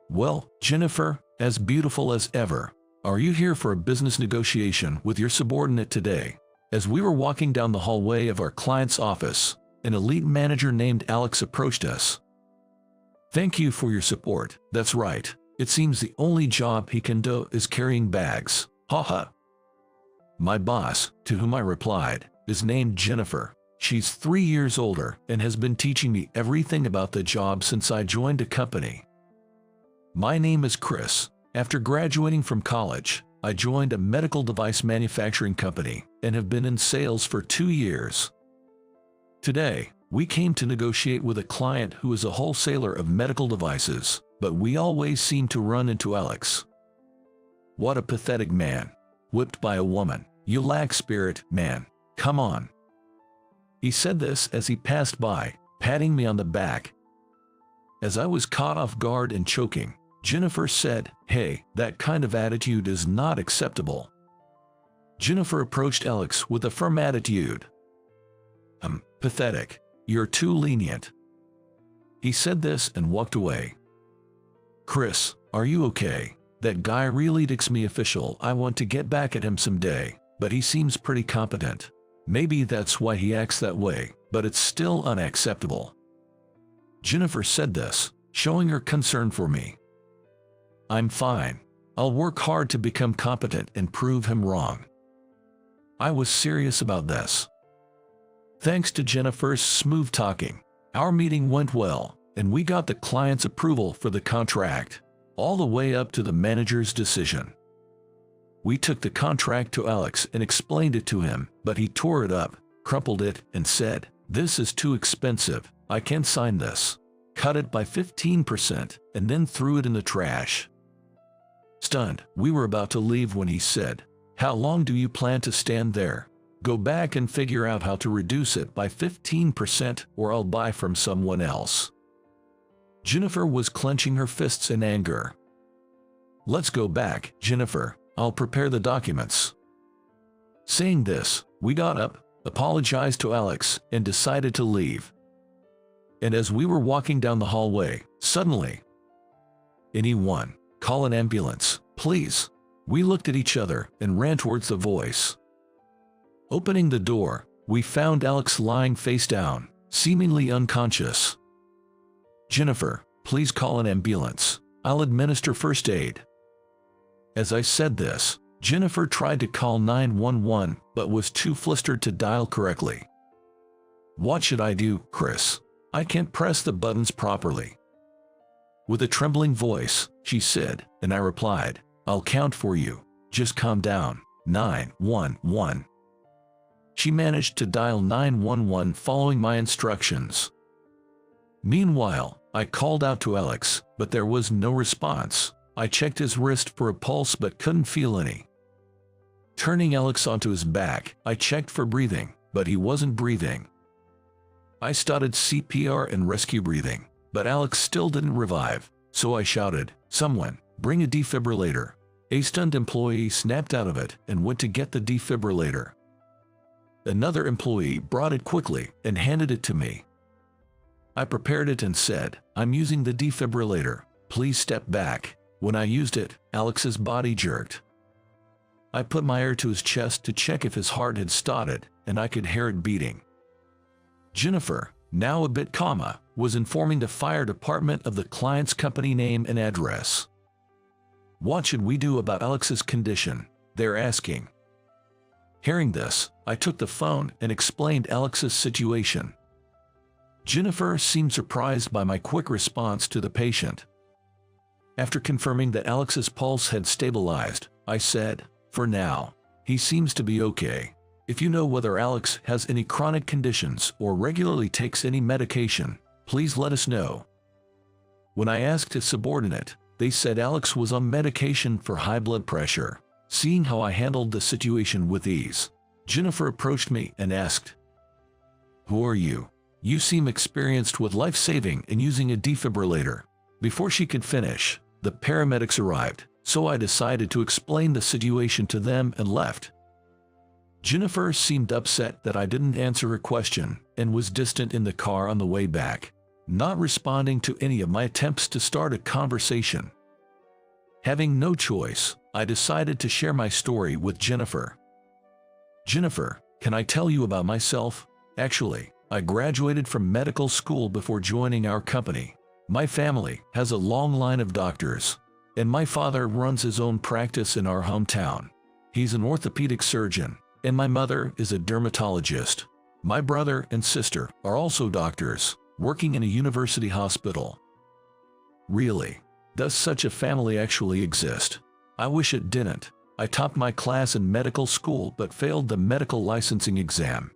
Well, Jennifer, as beautiful as ever, are you here for a business negotiation with your subordinate today? As we were walking down the hallway of our client's office, an elite manager named Alex approached us. Thank you for your support. That's right. It seems the only job he can do is carrying bags. Haha. My boss, to whom I replied, is named Jennifer. She's 3 years older and has been teaching me everything about the job since I joined the company. My name is Chris. After graduating from college, I joined a medical device manufacturing company and have been in sales for 2 years. Today, we came to negotiate with a client who is a wholesaler of medical devices, but we always seem to run into Alex. What a pathetic man. Whipped by a woman. You lack spirit, man. Come on. He said this as he passed by, patting me on the back. As I was caught off guard and choking, Jennifer said, "Hey, that kind of attitude is not acceptable." Jennifer approached Alex with a firm attitude. Pathetic. You're too lenient." He said this and walked away. "Chris, are you okay? That guy really ticks me official. I want to get back at him someday, but he seems pretty competent. Maybe that's why he acts that way, but it's still unacceptable." Jennifer said this, showing her concern for me. "I'm fine. I'll work hard to become competent and prove him wrong." I was serious about this. Thanks to Jennifer's smooth talking, our meeting went well, and we got the client's approval for the contract, all the way up to the manager's decision. We took the contract to Alex and explained it to him, but he tore it up, crumpled it, and said, "This is too expensive. I can't sign this." Cut it by 15% and then threw it in the trash. Stunned, we were about to leave when he said, "How long do you plan to stand there? Go back and figure out how to reduce it by 15% or I'll buy from someone else." Jennifer was clenching her fists in anger. "Let's go back, Jennifer. I'll prepare the documents." Saying this, we got up, apologized to Alex, and decided to leave. And as we were walking down the hallway, suddenly, "Anyone, call an ambulance, please." We looked at each other and ran towards the voice. Opening the door, we found Alex lying face down, seemingly unconscious. "Jennifer, please call an ambulance. I'll administer first aid." As I said this, Jennifer tried to call 911 but was too flustered to dial correctly. "What should I do, Chris? I can't press the buttons properly." With a trembling voice, she said, and I replied, "I'll count for you. Just calm down. 911. She managed to dial 911 following my instructions. Meanwhile, I called out to Alex, but there was no response. I checked his wrist for a pulse but couldn't feel any. Turning Alex onto his back, I checked for breathing, but he wasn't breathing. I started CPR and rescue breathing, but Alex still didn't revive, so I shouted, "Someone, bring a defibrillator." A stunned employee snapped out of it and went to get the defibrillator. Another employee brought it quickly and handed it to me. I prepared it and said, "I'm using the defibrillator. Please step back." When I used it, Alex's body jerked. I put my ear to his chest to check if his heart had started, and I could hear it beating. Jennifer, now a bit calmer, was informing the fire department of the client's company name and address. "What should we do about Alex's condition?" they're asking. Hearing this, I took the phone and explained Alex's situation. Jennifer seemed surprised by my quick response to the patient. After confirming that Alex's pulse had stabilized, I said, "For now, he seems to be okay. If you know whether Alex has any chronic conditions or regularly takes any medication, please let us know." When I asked his subordinate, they said Alex was on medication for high blood pressure. Seeing how I handled the situation with ease, Jennifer approached me and asked, "Who are you? You seem experienced with life-saving and using a defibrillator." Before she could finish, the paramedics arrived, so I decided to explain the situation to them and left. Jennifer seemed upset that I didn't answer her question and was distant in the car on the way back. not responding to any of my attempts to start a conversation. Having no choice, I decided to share my story with Jennifer. Jennifer, can I tell you about myself? Actually, I graduated from medical school before joining our company. My family has a long line of doctors, and my father runs his own practice in our hometown. He's an orthopedic surgeon, and my mother is a dermatologist. My brother and sister are also doctors, working in a university hospital. Really? Does such a family actually exist? I wish it didn't. I topped my class in medical school but failed the medical licensing exam.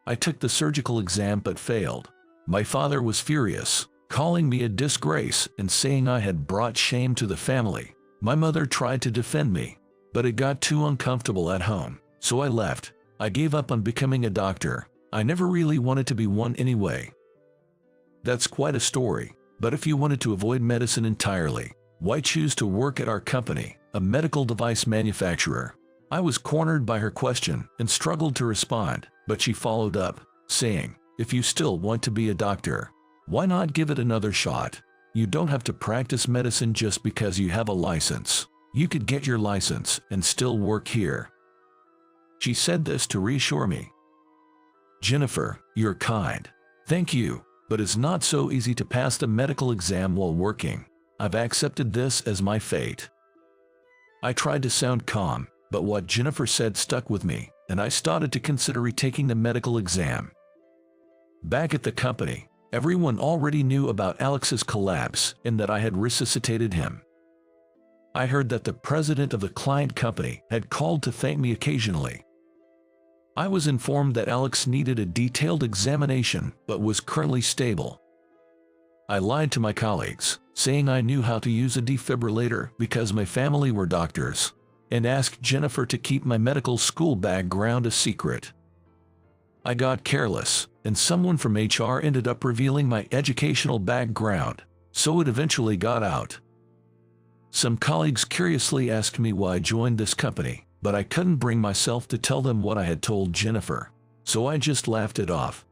I took the surgical exam but failed. My father was furious, calling me a disgrace and saying I had brought shame to the family. My mother tried to defend me, but it got too uncomfortable at home, so I left. I gave up on becoming a doctor. I never really wanted to be one anyway. That's quite a story, but if you wanted to avoid medicine entirely, why choose to work at our company, a medical device manufacturer? I was cornered by her question and struggled to respond, but she followed up, saying, if you still want to be a doctor, why not give it another shot? You don't have to practice medicine just because you have a license. You could get your license and still work here. She said this to reassure me. Jennifer, you're kind. Thank you, but it's not so easy to pass the medical exam while working. I've accepted this as my fate. I tried to sound calm, but what Jennifer said stuck with me, and I started to consider retaking the medical exam. Back at the company, everyone already knew about Alex's collapse and that I had resuscitated him. I heard that the president of the client company had called to thank me occasionally. I was informed that Alex needed a detailed examination but was currently stable. I lied to my colleagues, saying I knew how to use a defibrillator because my family were doctors, and asked Jennifer to keep my medical school background a secret. I got careless, and someone from HR ended up revealing my educational background, so it eventually got out. Some colleagues curiously asked me why I joined this company, but I couldn't bring myself to tell them what I had told Jennifer, so I just laughed it off.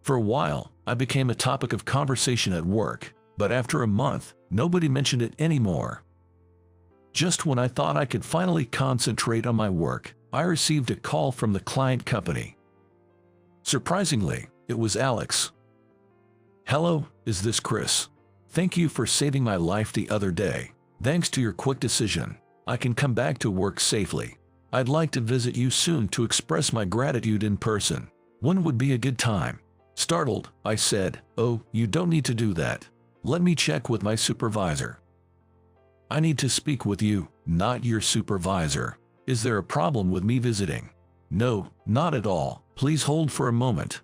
For a while, I became a topic of conversation at work, but after a month, nobody mentioned it anymore. Just when I thought I could finally concentrate on my work, I received a call from the client company. Surprisingly, it was Alex. Hello, is this Chris? Thank you for saving my life the other day. Thanks to your quick decision, I can come back to work safely. I'd like to visit you soon to express my gratitude in person. When would be a good time? Startled, I said, oh, you don't need to do that. Let me check with my supervisor. I need to speak with you, not your supervisor. Is there a problem with me visiting? No, not at all. Please hold for a moment.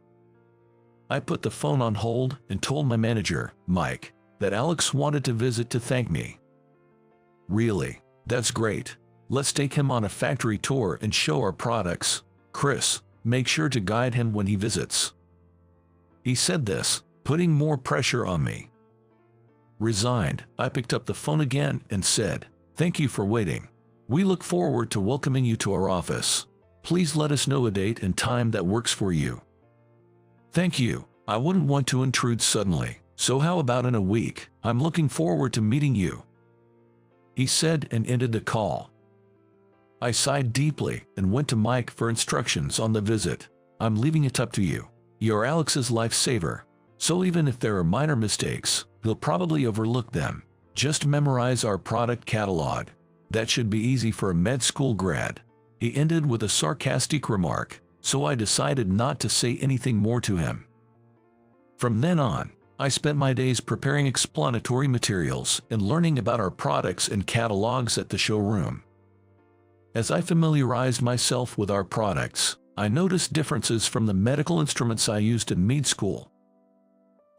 I put the phone on hold and told my manager, Mike, that Alex wanted to visit to thank me. Really? That's great. Let's take him on a factory tour and show our products. Chris, make sure to guide him when he visits. He said this, putting more pressure on me. Resigned, I picked up the phone again and said, thank you for waiting. We look forward to welcoming you to our office. Please let us know a date and time that works for you. Thank you. I wouldn't want to intrude suddenly, so how about in a week? I'm looking forward to meeting you. He said and ended the call. I sighed deeply and went to Mike for instructions on the visit. I'm leaving it up to you. You're Alex's lifesaver, so even if there are minor mistakes, he'll probably overlook them. Just memorize our product catalog. That should be easy for a med school grad. He ended with a sarcastic remark, so I decided not to say anything more to him. From then on, I spent my days preparing explanatory materials and learning about our products and catalogs at the showroom. As I familiarized myself with our products, I noticed differences from the medical instruments I used in med school.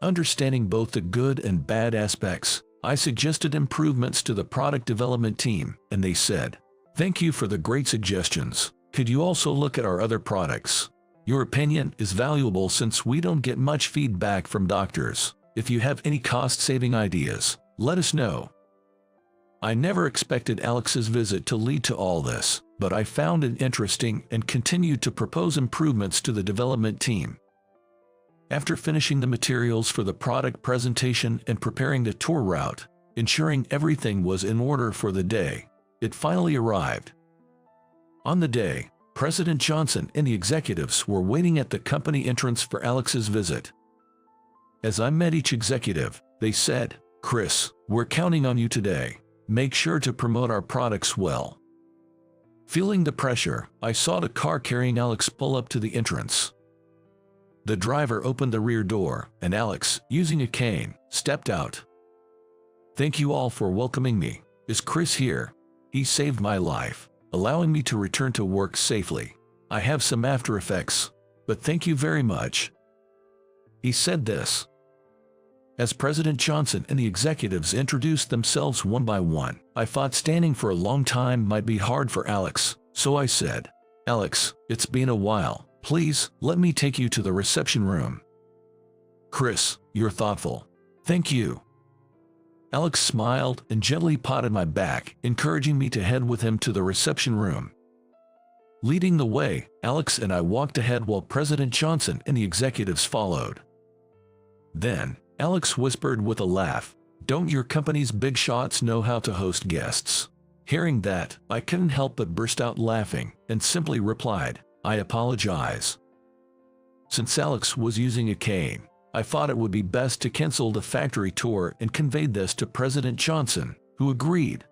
Understanding both the good and bad aspects, I suggested improvements to the product development team, and they said, thank you for the great suggestions. Could you also look at our other products? Your opinion is valuable since we don't get much feedback from doctors. If you have any cost-saving ideas, let us know. I never expected Alex's visit to lead to all this, but I found it interesting and continued to propose improvements to the development team. After finishing the materials for the product presentation and preparing the tour route, ensuring everything was in order for the day, it finally arrived. On the day, President Johnson and the executives were waiting at the company entrance for Alex's visit. As I met each executive, they said, "Chris, we're counting on you today. Make sure to promote our products well." Feeling the pressure, I saw the car carrying Alex pull up to the entrance. The driver opened the rear door, and Alex, using a cane, stepped out. "Thank you all for welcoming me. Is Chris here? He saved my life, allowing me to return to work safely. I have some after effects, but thank you very much." He said this. As President Johnson and the executives introduced themselves one by one, I thought standing for a long time might be hard for Alex, so I said, "Alex, it's been a while. Please, let me take you to the reception room." "Chris, you're thoughtful. Thank you." Alex smiled and gently patted my back, encouraging me to head with him to the reception room. Leading the way, Alex and I walked ahead while President Johnson and the executives followed. Then, Alex whispered with a laugh, "Don't your company's big shots know how to host guests?" Hearing that, I couldn't help but burst out laughing and simply replied, "I apologize." Since Alex was using a cane, I thought it would be best to cancel the factory tour and conveyed this to President Johnson, who agreed.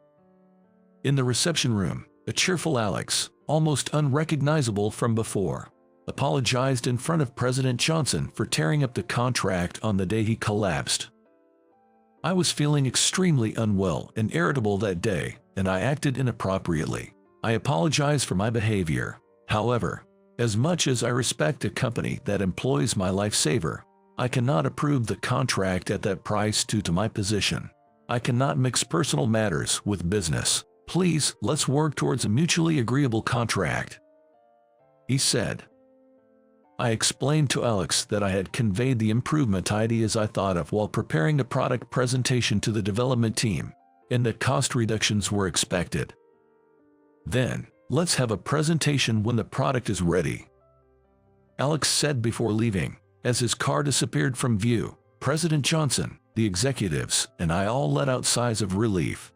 In the reception room, a cheerful Alex, almost unrecognizable from before, apologized in front of President Johnson for tearing up the contract on the day he collapsed. I was feeling extremely unwell and irritable that day, and I acted inappropriately. I apologize for my behavior. However, as much as I respect a company that employs my lifesaver, I cannot approve the contract at that price due to my position. I cannot mix personal matters with business. Please, let's work towards a mutually agreeable contract," he said. I explained to Alex that I had conveyed the improvement ideas I thought of while preparing the product presentation to the development team, and that cost reductions were expected. "Then, let's have a presentation when the product is ready," Alex said before leaving. As his car disappeared from view, President Johnson, the executives, and I all let out sighs of relief.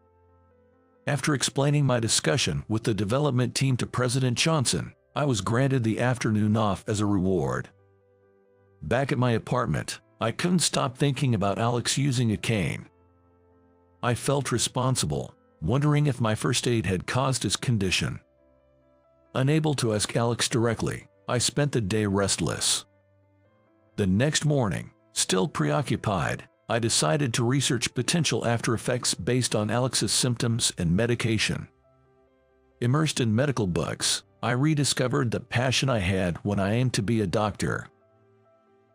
After explaining my discussion with the development team to President Johnson, I was granted the afternoon off as a reward. Back at my apartment, I couldn't stop thinking about Alex using a cane. I felt responsible, wondering if my first aid had caused his condition. Unable to ask Alex directly, I spent the day restless. The next morning, still preoccupied, I decided to research potential after effects based on Alex's symptoms and medication. Immersed in medical books, I rediscovered the passion I had when I aimed to be a doctor.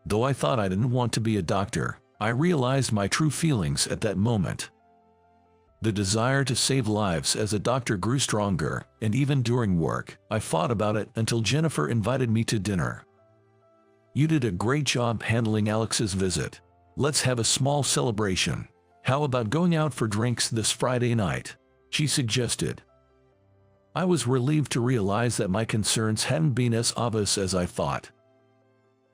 Though I thought I didn't want to be a doctor, I realized my true feelings at that moment. The desire to save lives as a doctor grew stronger, and even during work, I fought about it until Jennifer invited me to dinner. "You did a great job handling Alex's visit. Let's have a small celebration. How about going out for drinks this Friday night?" she suggested. I was relieved to realize that my concerns hadn't been as obvious as I thought.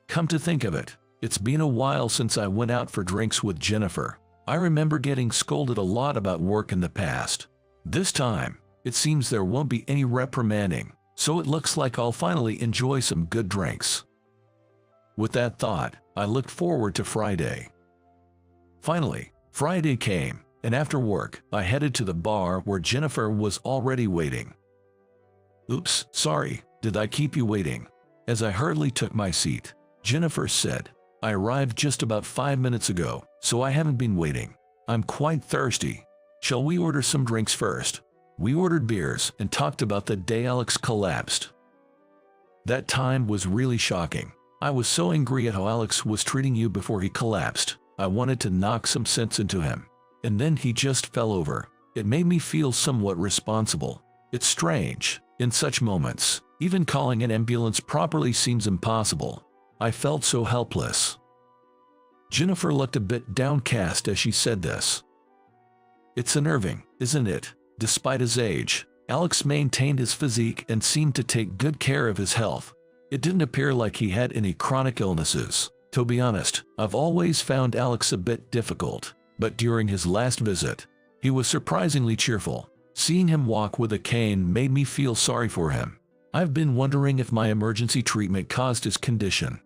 Come to think of it, it's been a while since I went out for drinks with Jennifer. I remember getting scolded a lot about work in the past. This time, it seems there won't be any reprimanding, so it looks like I'll finally enjoy some good drinks. With that thought, I looked forward to Friday. Finally, Friday came, and after work, I headed to the bar where Jennifer was already waiting. "Oops, sorry, did I keep you waiting?" As I hurriedly took my seat, Jennifer said, "I arrived just about 5 minutes ago, so I haven't been waiting. I'm quite thirsty. Shall we order some drinks first?" We ordered beers and talked about the day Alex collapsed. That time was really shocking. I was so angry at how Alex was treating you before he collapsed. I wanted to knock some sense into him. And then he just fell over. It made me feel somewhat responsible. It's strange. In such moments, even calling an ambulance properly seems impossible. I felt so helpless. Jennifer looked a bit downcast as she said this. "It's unnerving, isn't it? Despite his age, Alex maintained his physique and seemed to take good care of his health. It didn't appear like he had any chronic illnesses. To be honest, I've always found Alex a bit difficult, but during his last visit, he was surprisingly cheerful. Seeing him walk with a cane made me feel sorry for him. I've been wondering if my emergency treatment caused his condition.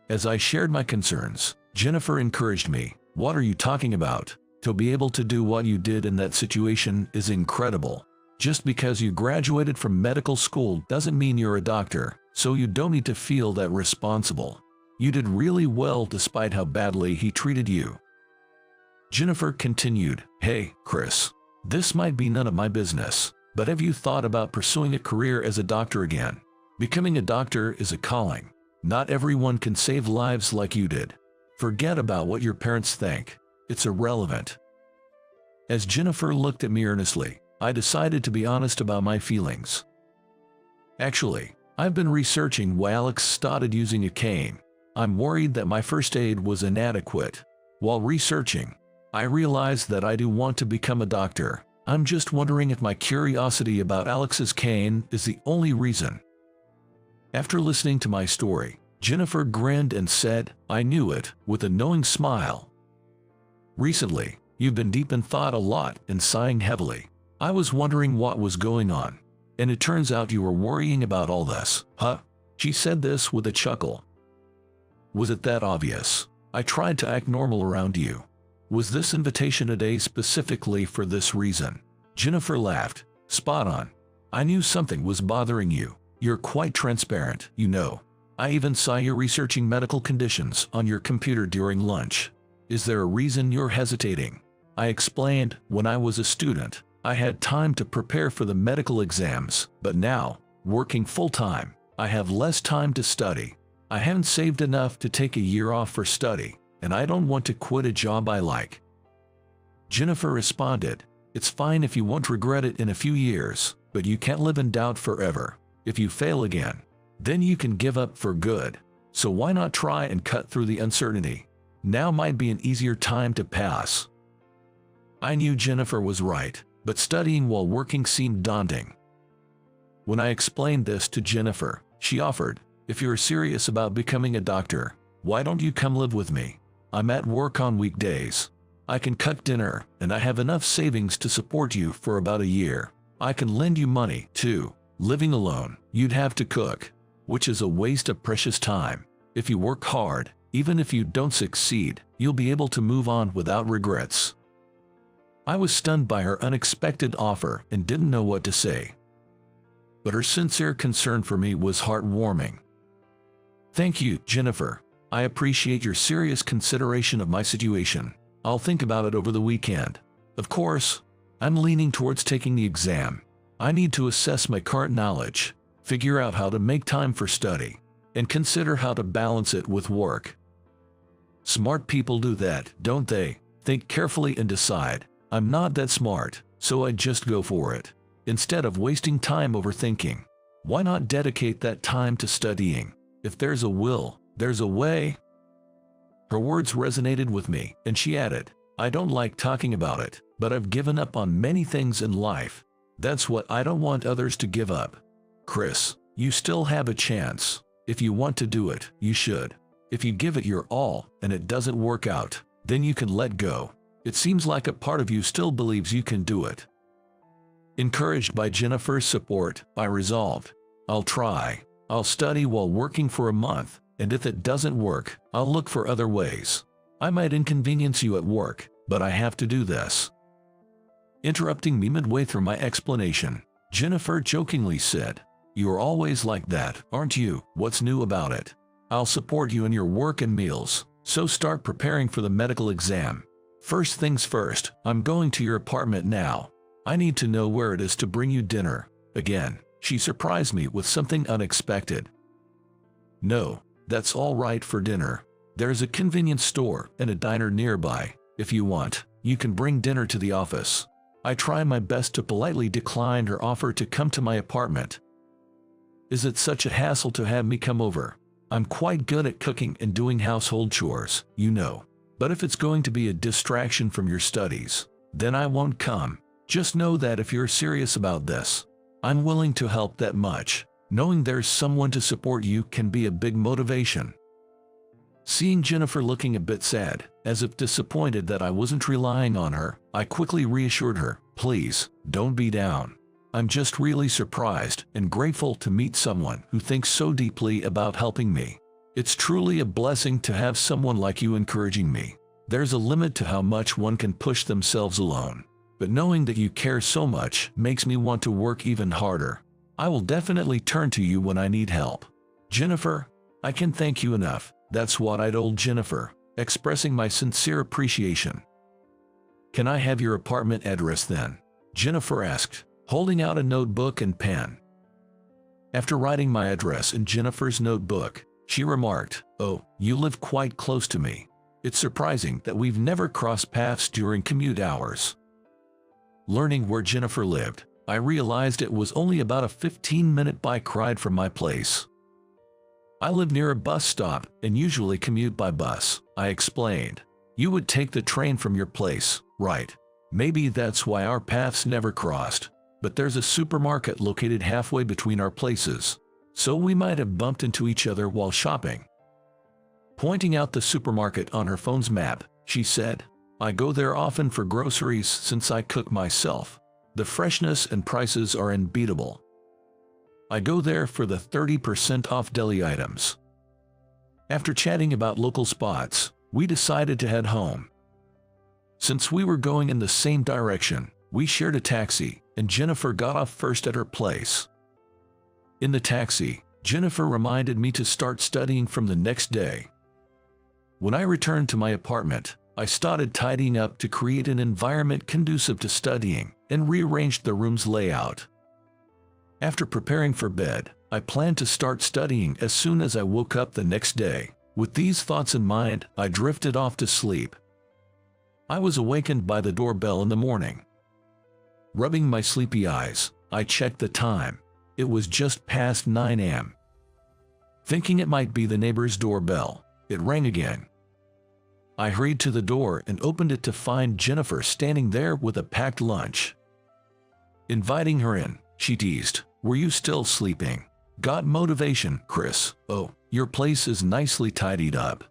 As I shared my concerns, Jennifer encouraged me. What are you talking about? To be able to do what you did in that situation is incredible. Just because you graduated from medical school doesn't mean you're a doctor, so you don't need to feel that responsible. You did really well despite how badly he treated you. Jennifer continued, Hey, Chris, this might be none of my business, but have you thought about pursuing a career as a doctor again? Becoming a doctor is a calling. Not everyone can save lives like you did. Forget about what your parents think. It's irrelevant. As Jennifer looked at me earnestly, I decided to be honest about my feelings. Actually, I've been researching why Alex started using a cane. I'm worried that my first aid was inadequate. While researching, I realized that I do want to become a doctor. I'm just wondering if my curiosity about Alex's cane is the only reason. After listening to my story, Jennifer grinned and said, I knew it, with a knowing smile. Recently, you've been deep in thought a lot and sighing heavily. I was wondering what was going on. And it turns out you were worrying about all this, huh? She said this with a chuckle. Was it that obvious? I tried to act normal around you. Was this invitation a day specifically for this reason? Jennifer laughed. Spot on. I knew something was bothering you. You're quite transparent, you know. I even saw you researching medical conditions on your computer during lunch. Is there a reason you're hesitating? I explained, when I was a student, I had time to prepare for the medical exams, but now, working full-time, I have less time to study. I haven't saved enough to take a year off for study, and I don't want to quit a job I like. Jennifer responded, It's fine if you won't regret it in a few years, but you can't live in doubt forever. If you fail again, then you can give up for good. So why not try and cut through the uncertainty? Now might be an easier time to pass. I knew Jennifer was right, but studying while working seemed daunting. When I explained this to Jennifer, she offered, If you're serious about becoming a doctor, why don't you come live with me? I'm at work on weekdays. I can cook dinner, and I have enough savings to support you for about a year. I can lend you money, too. Living alone, you'd have to cook, which is a waste of precious time. If you work hard, even if you don't succeed, you'll be able to move on without regrets. I was stunned by her unexpected offer and didn't know what to say. But her sincere concern for me was heartwarming. Thank you, Jennifer. I appreciate your serious consideration of my situation. I'll think about it over the weekend. Of course, I'm leaning towards taking the exam. I need to assess my current knowledge, figure out how to make time for study, and consider how to balance it with work. Smart people do that, don't they? Think carefully and decide. I'm not that smart, so I just go for it. Instead of wasting time overthinking, why not dedicate that time to studying? If there's a will, there's a way. Her words resonated with me, and she added, I don't like talking about it, but I've given up on many things in life. That's what I don't want others to give up. Chris, you still have a chance. If you want to do it, you should. If you give it your all and it doesn't work out, then you can let go. It seems like a part of you still believes you can do it. Encouraged by Jennifer's support, I resolved, I'll try. I'll study while working for a month, and if it doesn't work, I'll look for other ways. I might inconvenience you at work, but I have to do this. Interrupting me midway through my explanation, Jennifer jokingly said, You're always like that, aren't you? What's new about it? I'll support you in your work and meals, so start preparing for the medical exam. First things first, I'm going to your apartment now. I need to know where it is to bring you dinner. Again, she surprised me with something unexpected. No, that's all right for dinner. There's a convenience store and a diner nearby. If you want, you can bring dinner to the office. I try my best to politely decline her offer to come to my apartment. Is it such a hassle to have me come over? I'm quite good at cooking and doing household chores, you know. But if it's going to be a distraction from your studies, then I won't come. Just know that if you're serious about this, I'm willing to help that much. Knowing there's someone to support you can be a big motivation. Seeing Jennifer looking a bit sad, as if disappointed that I wasn't relying on her, I quickly reassured her, "Please, don't be down. I'm just really surprised and grateful to meet someone who thinks so deeply about helping me. It's truly a blessing to have someone like you encouraging me. There's a limit to how much one can push themselves alone. But knowing that you care so much makes me want to work even harder. I will definitely turn to you when I need help. Jennifer, I can't thank you enough." That's what I told Jennifer, expressing my sincere appreciation. "Can I have your apartment address then?" Jennifer asked, holding out a notebook and pen. After writing my address in Jennifer's notebook, she remarked, "Oh, you live quite close to me. It's surprising that we've never crossed paths during commute hours." Learning where Jennifer lived, I realized it was only about a 15-minute bike ride from my place. "I live near a bus stop and usually commute by bus," I explained. "You would take the train from your place, right? Maybe that's why our paths never crossed. But there's a supermarket located halfway between our places, so we might have bumped into each other while shopping." Pointing out the supermarket on her phone's map, she said, "I go there often for groceries since I cook myself. The freshness and prices are unbeatable. I go there for the 30% off deli items." After chatting about local spots, we decided to head home. Since we were going in the same direction, we shared a taxi, and Jennifer got off first at her place. In the taxi, Jennifer reminded me to start studying from the next day. When I returned to my apartment, I started tidying up to create an environment conducive to studying and rearranged the room's layout. After preparing for bed, I planned to start studying as soon as I woke up the next day. With these thoughts in mind, I drifted off to sleep. I was awakened by the doorbell in the morning. Rubbing my sleepy eyes, I checked the time. It was just past 9 a.m. Thinking it might be the neighbor's doorbell, it rang again. I hurried to the door and opened it to find Jennifer standing there with a packed lunch. Inviting her in, she teased, "Were you still sleeping? Got motivation, Chris? Oh, your place is nicely tidied up.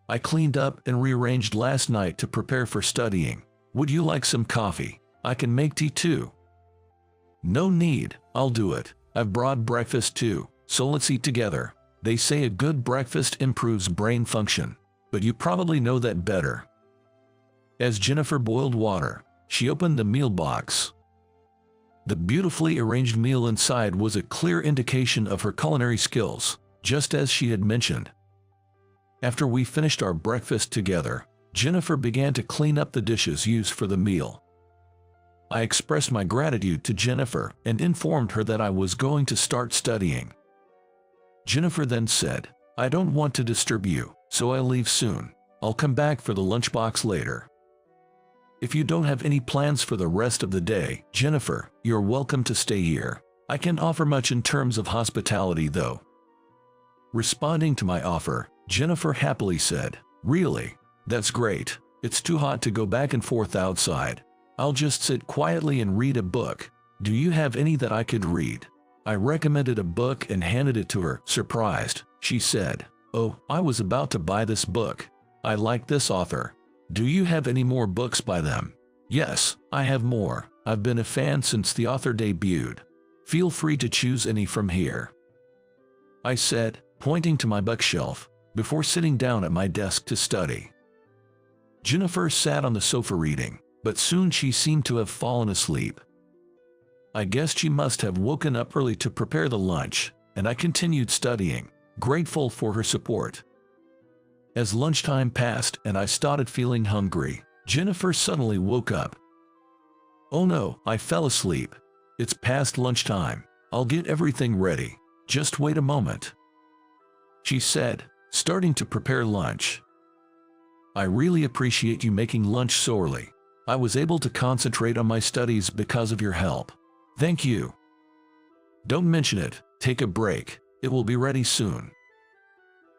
I cleaned up and rearranged last night to prepare for studying. Would you like some coffee? I can make tea too." "No need, I'll do it. I've brought breakfast too, so let's eat together. They say a good breakfast improves brain function, but you probably know that better." As Jennifer boiled water, she opened the meal box. The beautifully arranged meal inside was a clear indication of her culinary skills, just as she had mentioned. After we finished our breakfast together, Jennifer began to clean up the dishes used for the meal. I expressed my gratitude to Jennifer and informed her that I was going to start studying. Jennifer then said, "I don't want to disturb you, so I'll leave soon. I'll come back for the lunchbox later." "If you don't have any plans for the rest of the day, Jennifer, you're welcome to stay here. I can't offer much in terms of hospitality though." Responding to my offer, Jennifer happily said, "Really? That's great. It's too hot to go back and forth outside. I'll just sit quietly and read a book. Do you have any that I could read?" I recommended a book and handed it to her. Surprised, she said, "Oh, I was about to buy this book. I like this author. Do you have any more books by them?" "Yes, I have more. I've been a fan since the author debuted. Feel free to choose any from here," I said, pointing to my bookshelf, before sitting down at my desk to study. Jennifer sat on the sofa reading, but soon she seemed to have fallen asleep. I guess she must have woken up early to prepare the lunch, and I continued studying, grateful for her support. As lunchtime passed and I started feeling hungry, Jennifer suddenly woke up. "Oh no, I fell asleep. It's past lunchtime. I'll get everything ready. Just wait a moment," she said, starting to prepare lunch. "I really appreciate you making lunch so early. I was able to concentrate on my studies because of your help. Thank you." "Don't mention it. Take a break. It will be ready soon,"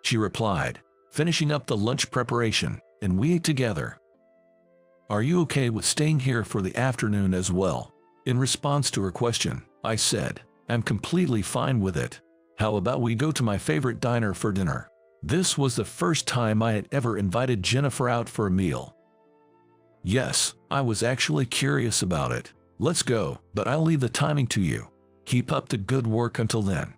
she replied, finishing up the lunch preparation, and we ate together. "Are you okay with staying here for the afternoon as well?" In response to her question, I said, "I'm completely fine with it. How about we go to my favorite diner for dinner? This was the first time I had ever invited Jennifer out for a meal. Yes, I was actually curious about it. Let's go, but I'll leave the timing to you. Keep up the good work until then.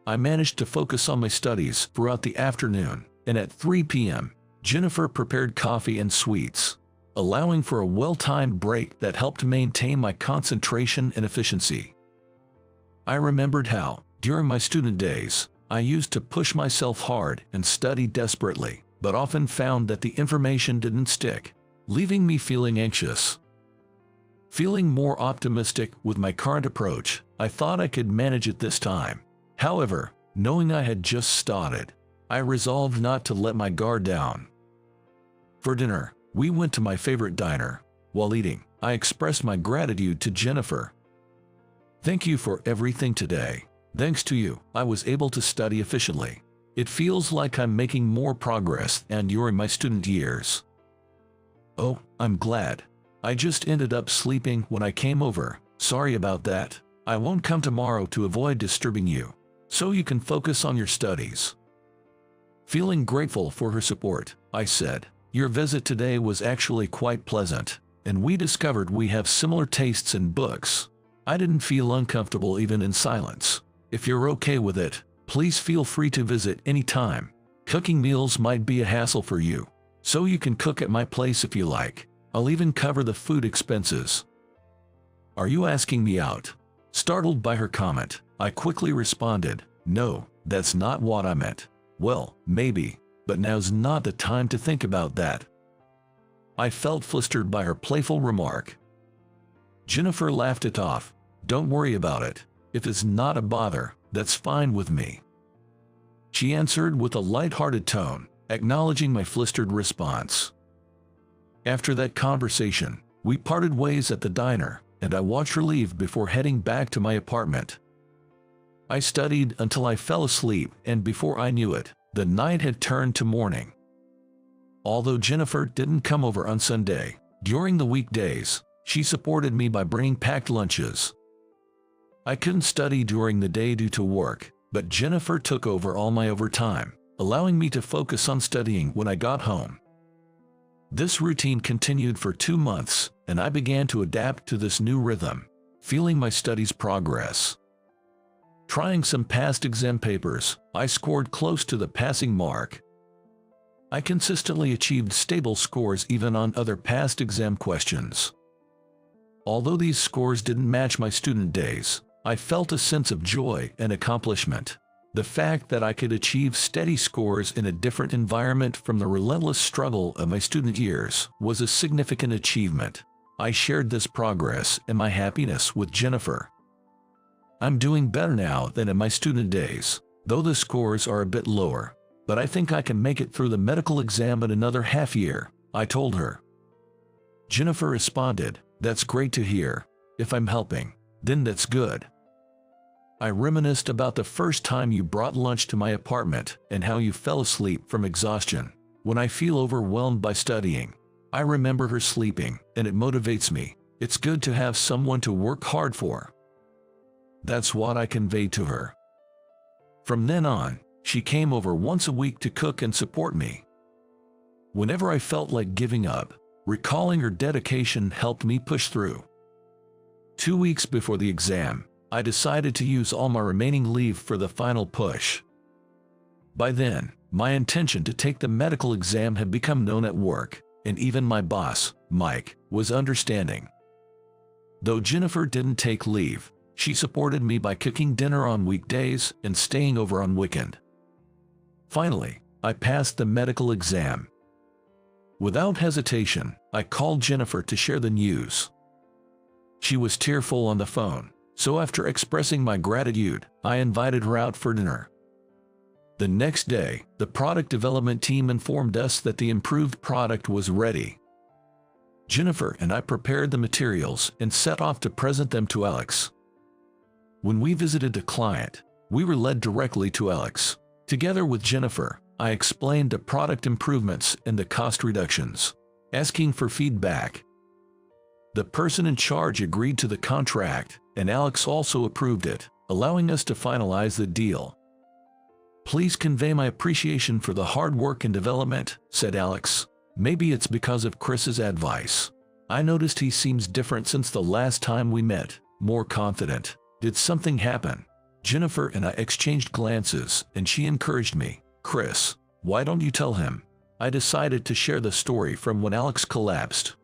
I managed to focus on my studies throughout the afternoon, and at 3 p.m., Jennifer prepared coffee and sweets, allowing for a well-timed break that helped maintain my concentration and efficiency. I remembered how, during my student days, I used to push myself hard and study desperately, but often found that the information didn't stick, leaving me feeling anxious. Feeling more optimistic with my current approach, I thought I could manage it this time. However, knowing I had just started, I resolved not to let my guard down. For dinner, we went to my favorite diner. While eating, I expressed my gratitude to Jennifer. Thank you for everything today. Thanks to you, I was able to study efficiently. It feels like I'm making more progress than during my student years. Oh, I'm glad. I just ended up sleeping when I came over. Sorry about that. I won't come tomorrow to avoid disturbing you, so you can focus on your studies. Feeling grateful for her support, I said, your visit today was actually quite pleasant, and we discovered we have similar tastes in books. I didn't feel uncomfortable even in silence. If you're okay with it, please feel free to visit anytime. Cooking meals might be a hassle for you, so you can cook at my place if you like. I'll even cover the food expenses. Are you asking me out? Startled by her comment, I quickly responded, no, that's not what I meant. Well, maybe, but now's not the time to think about that. I felt flustered by her playful remark. Jennifer laughed it off. Don't worry about it. If it's not a bother, that's fine with me. She answered with a light-hearted tone, acknowledging my flustered response. After that conversation, we parted ways at the diner, and I watched her leave before heading back to my apartment. I studied until I fell asleep, and before I knew it, the night had turned to morning. Although Jennifer didn't come over on Sunday, during the weekdays, she supported me by bringing packed lunches. I couldn't study during the day due to work, but Jennifer took over all my overtime, allowing me to focus on studying when I got home. This routine continued for 2 months, and I began to adapt to this new rhythm, feeling my studies progress. Trying some past exam papers, I scored close to the passing mark. I consistently achieved stable scores even on other past exam questions. Although these scores didn't match my student days, I felt a sense of joy and accomplishment. The fact that I could achieve steady scores in a different environment from the relentless struggle of my student years was a significant achievement. I shared this progress and my happiness with Jennifer. I'm doing better now than in my student days, though the scores are a bit lower, but I think I can make it through the medical exam in another half year, I told her. Jennifer responded, that's great to hear. If I'm helping, then that's good. I reminisced about the first time you brought lunch to my apartment and how you fell asleep from exhaustion. When I feel overwhelmed by studying, I remember her sleeping, and it motivates me. It's good to have someone to work hard for. That's what I conveyed to her. From then on, she came over once a week to cook and support me. Whenever I felt like giving up, recalling her dedication helped me push through. 2 weeks before the exam, I decided to use all my remaining leave for the final push. By then, my intention to take the medical exam had become known at work, and even my boss, Mike, was understanding. Though Jennifer didn't take leave, she supported me by cooking dinner on weekdays and staying over on weekend. Finally, I passed the medical exam. Without hesitation, I called Jennifer to share the news. She was tearful on the phone, so after expressing my gratitude, I invited her out for dinner. The next day, the product development team informed us that the improved product was ready. Jennifer and I prepared the materials and set off to present them to Alex. When we visited the client, we were led directly to Alex. Together with Jennifer, I explained the product improvements and the cost reductions, asking for feedback. The person in charge agreed to the contract, and Alex also approved it, allowing us to finalize the deal. Please convey my appreciation for the hard work and development, said Alex. Maybe it's because of Chris's advice. I noticed he seems different since the last time we met, more confident. Did something happen? Jennifer and I exchanged glances, and she encouraged me. Chris, why don't you tell him? I decided to share the story from when Alex collapsed.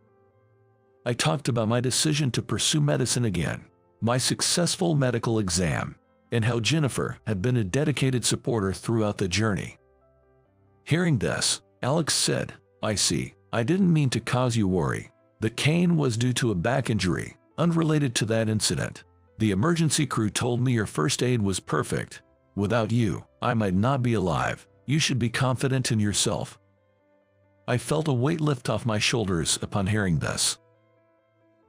I talked about my decision to pursue medicine again, my successful medical exam, and how Jennifer had been a dedicated supporter throughout the journey. Hearing this, Alex said, I see. I didn't mean to cause you worry. The cane was due to a back injury, unrelated to that incident. The emergency crew told me your first aid was perfect. Without you, I might not be alive. You should be confident in yourself. I felt a weight lift off my shoulders upon hearing this.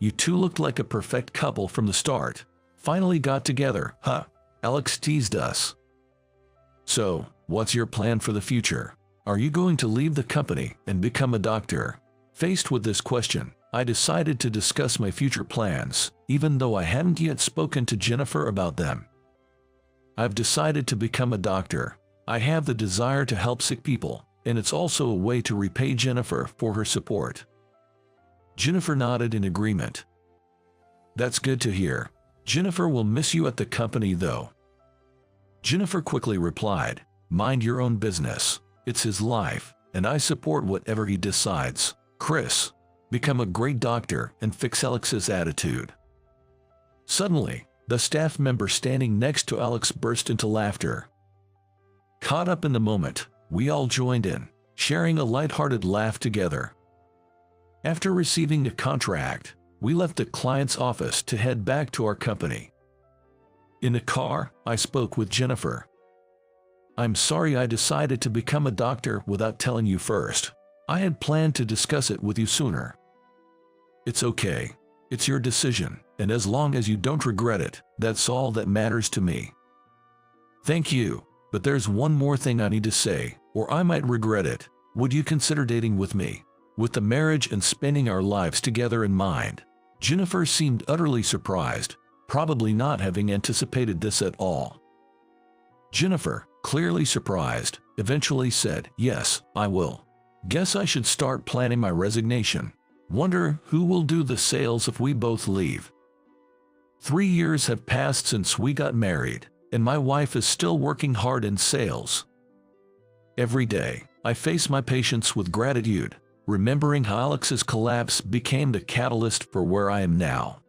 You two looked like a perfect couple from the start. Finally got together, huh? Alex teased us. So, what's your plan for the future? Are you going to leave the company and become a doctor? Faced with this question, I decided to discuss my future plans, even though I hadn't yet spoken to Jennifer about them. I've decided to become a doctor. I have the desire to help sick people, and it's also a way to repay Jennifer for her support. Jennifer nodded in agreement. That's good to hear. Jennifer will miss you at the company though. Jennifer quickly replied, mind your own business. It's his life, and I support whatever he decides. Chris, become a great doctor and fix Alex's attitude. Suddenly, the staff member standing next to Alex burst into laughter. Caught up in the moment, we all joined in, sharing a light-hearted laugh together. After receiving a contract, we left the client's office to head back to our company. In the car, I spoke with Jennifer. I'm sorry I decided to become a doctor without telling you first. I had planned to discuss it with you sooner. It's okay. It's your decision, and as long as you don't regret it, that's all that matters to me. Thank you, but there's one more thing I need to say, or I might regret it. Would you consider dating with me? With the marriage and spending our lives together in mind. Jennifer seemed utterly surprised, probably not having anticipated this at all. Jennifer, clearly surprised, eventually said, yes, I will. Guess I should start planning my resignation. Wonder who will do the sales if we both leave. 3 years have passed since we got married, and my wife is still working hard in sales. Every day, I face my patients with gratitude, remembering how Alex's collapse became the catalyst for where I am now.